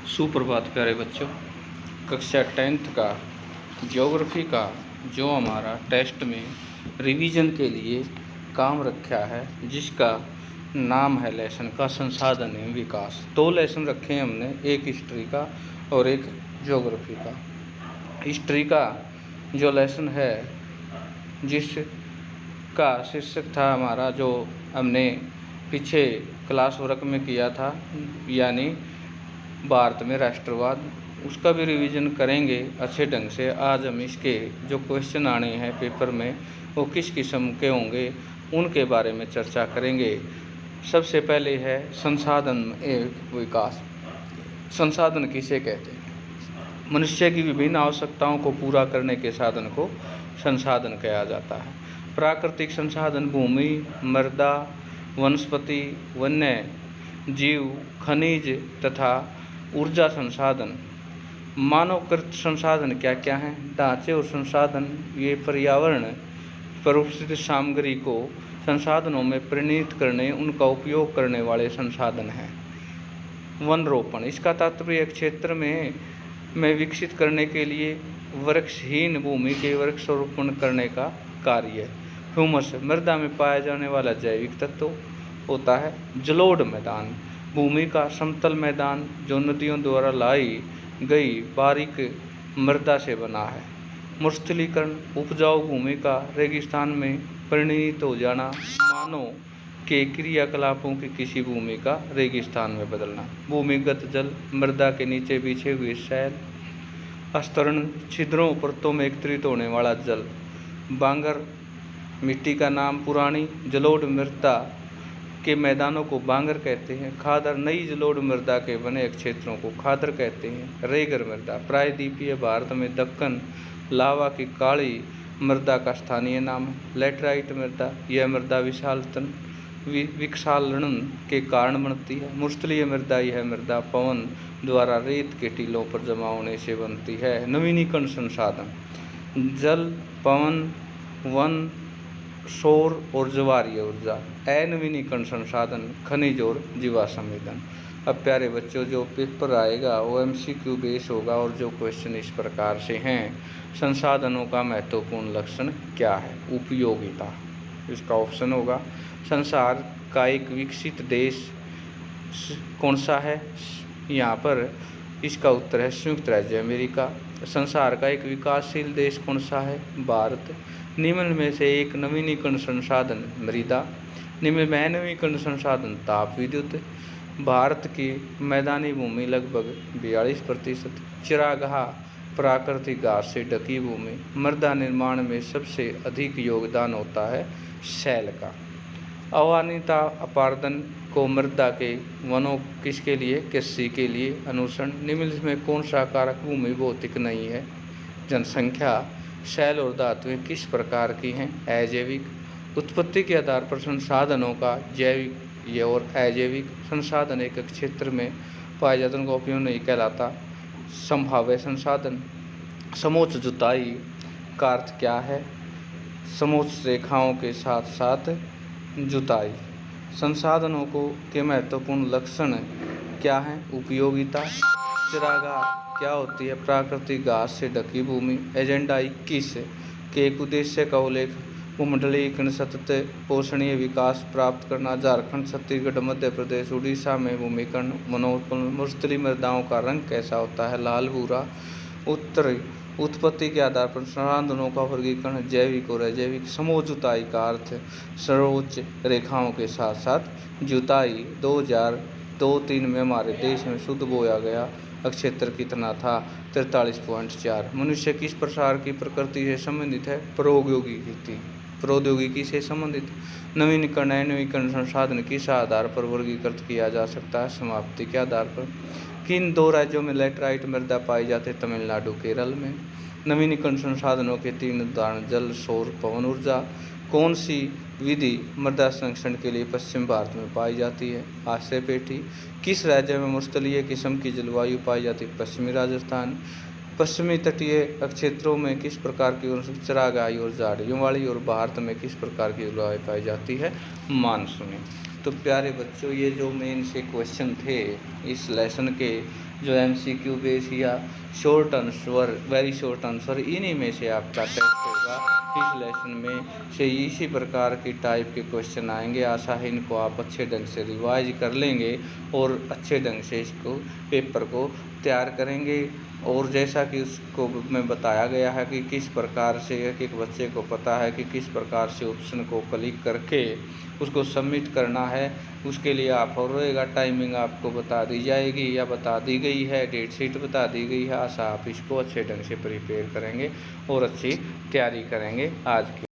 सुप्रभात प्यारे बच्चों। कक्षा 10th का ज्योग्राफी का जो हमारा टेस्ट में रिवीजन के लिए काम रखा है, जिसका नाम है लेसन का संसाधन एवं विकास। 2 लेसन रखे हैं हमने, एक हिस्ट्री का और एक ज्योग्राफी का। हिस्ट्री का जो लेसन है, जिसका शीर्षक था हमारा, जो हमने पीछे क्लास वर्क में किया था, यानी भारत में राष्ट्रवाद, उसका भी रिवीजन करेंगे अच्छे ढंग से। आज हम इसके जो क्वेश्चन आने हैं पेपर में वो किस किस्म के होंगे उनके बारे में चर्चा करेंगे। सबसे पहले है संसाधन एवं विकास। संसाधन किसे कहते हैं? मनुष्य की विभिन्न आवश्यकताओं को पूरा करने के साधन को संसाधन कहा जाता है। प्राकृतिक संसाधन भूमि, मृदा, वनस्पति, वन्य जीव, खनिज तथा ऊर्जा संसाधन। मानवकृत संसाधन क्या क्या हैं? ढांचे और संसाधन ये पर्यावरण पर उपस्थित सामग्री को संसाधनों में परिणत करने, उनका उपयोग करने वाले संसाधन हैं। वन रोपण, इसका तात्पर्य क्षेत्र में विकसित करने के लिए वृक्षहीन भूमि के वृक्षारोपण करने का कार्य है। ह्यूमस, मृदा में पाया जाने वाला जैविक तत्व होता है। जलोढ़ मैदान, भूमि का समतल मैदान जो नदियों द्वारा लाई गई बारीक मृदा से बना है। मरुस्थलीकरण, उपजाऊ भूमि का रेगिस्तान में परिणत हो जाना, मानव के क्रियाकलापों की किसी भूमि का रेगिस्तान में बदलना। भूमिगत जल, मृदा के नीचे बिछे हुए शैल, अस्तरण, छिद्रों परतों में एकत्रित होने वाला जल। बांगर, मिट्टी का नाम, पुरानी जलोढ़ मृदा के मैदानों को बांगर कहते हैं। खादर, नई जलोढ़ मृदा के बने क्षेत्रों को खादर कहते हैं। रेगर मृदा, प्रायद्वीपीय भारत में दक्कन लावा की काली मृदा का स्थानीय नाम है। लैटराइट मृदा, यह मृदा विक्षालन के कारण बनती है। मरुस्थलीय मृदा, यह मृदा पवन द्वारा रेत के टीलों पर जमा होने से बनती है। नवीनीकरण संसाधन, जल, पवन, वन, सौर और ज्वारीय ऊर्जा। अनवीनीकरण संसाधन, खनिज और जीवाश्म ईंधन। अब प्यारे बच्चों, जो पेपर आएगा वो MCQ बेस होगा और जो क्वेश्चन इस प्रकार से हैं। संसाधनों का महत्वपूर्ण लक्षण क्या है? उपयोगिता, इसका ऑप्शन होगा। संसार का एक विकसित देश कौन सा है? यहाँ पर इसका उत्तर है संयुक्त राज्य अमेरिका। संसार का एक विकासशील देश कौन सा है? भारत। निम्न में से एक नवीनीकरण संसाधन मृदा, निम्न में अनवीनीकरण संसाधन ताप विद्युत। भारत की मैदानी भूमि लगभग 42%। चरागाह, प्राकृतिक घास से ढकी भूमि। मृदा निर्माण में सबसे अधिक योगदान होता है शैल का। अवानिता अपारदन को मृदा के वनों किसके लिए? कृषि के लिए। अनुसरण, निम्न में कौन सा कारक भूमि भौतिक नहीं है? जनसंख्या। शैल और धातुएं किस प्रकार की हैं? अजैविक। उत्पत्ति के आधार पर संसाधनों का जैविक और अजैविक संसाधन एक क्षेत्र में पाए जाते उनका उपयोग नहीं कहलाता। संभाव्य संसाधन। समोच्च जुताई का अर्थ क्या है? समोच्च रेखाओं के साथ साथ जुताई। संसाधनों के महत्वपूर्ण लक्षण क्या हैं? उपयोगिता। चरागाह क्या होती है? प्राकृतिक घास से ढकी भूमि। एजेंडा 21 के एक उद्देश्य का उल्लेख, भूमंडलीकरण, सतत पोषणीय विकास प्राप्त करना। झारखंड, छत्तीसगढ़, मध्य प्रदेश, उड़ीसा में भूमिकरण वनोत्पन्न। मरुस्थलीय मृदाओं का रंग कैसा होता है? लाल भूरा। उत्पत्ति के आधार पर संसाधनों का वर्गीकरण जैविक और अजैविक। समोच्च जुताई का अर्थ सर्वोच्च रेखाओं के साथ साथ जुताई। 2002-03 में हमारे देश में शुद्ध बोया गया क्षेत्र कितना था? 43.4। मनुष्य किस प्रकार की प्रकृति से संबंधित है? प्रौद्योगिकी से संबंधित। नवीनीकरण अनवीनीकरण संसाधन किस आधार पर वर्गीकृत किया जा सकता है? समाप्ति के आधार पर। किन 2 राज्यों में लैटराइट मृदा पाई जाती है? तमिलनाडु, केरल में। नवीनीकरण संसाधनों के 3 उदाहरण, जल, सौर, पवन ऊर्जा। कौन सी विधि मृदा संरक्षण के लिए पश्चिम भारत में पाई जाती है? आश्रय पेटी। किस राज्य में मरुस्थलीय किस्म की जलवायु पाई जाती है? पश्चिमी राजस्थान। पश्चिमी तटीय क्षेत्रों में किस प्रकार की चरागाही और झाड़ियों वाली और भारत में किस प्रकार की जलवायु पाई जाती है? मानसूनी। तो प्यारे बच्चों, ये जो मेन से क्वेश्चन थे इस लेसन के, जो MCQ बेस या short answer, very short answer, इन्हीं में से आपका टेस्ट होगा। इस लेसन में से इसी प्रकार की टाइप के क्वेश्चन आएंगे। आशा है इनको आप अच्छे ढंग से रिवाइज कर लेंगे और अच्छे ढंग से इसको पेपर को तैयार करेंगे। और जैसा कि उसको में बताया गया है कि किस प्रकार से एक बच्चे को पता है कि किस प्रकार से ऑप्शन को क्लिक करके उसको सबमिट करना है, उसके लिए आप और रहेगा। टाइमिंग आपको बता दी जाएगी या बता दी गई है, डेट शीट बता दी गई है। आशा आप इसको अच्छे ढंग से प्रिपेयर करेंगे और अच्छी तैयारी करेंगे। आज की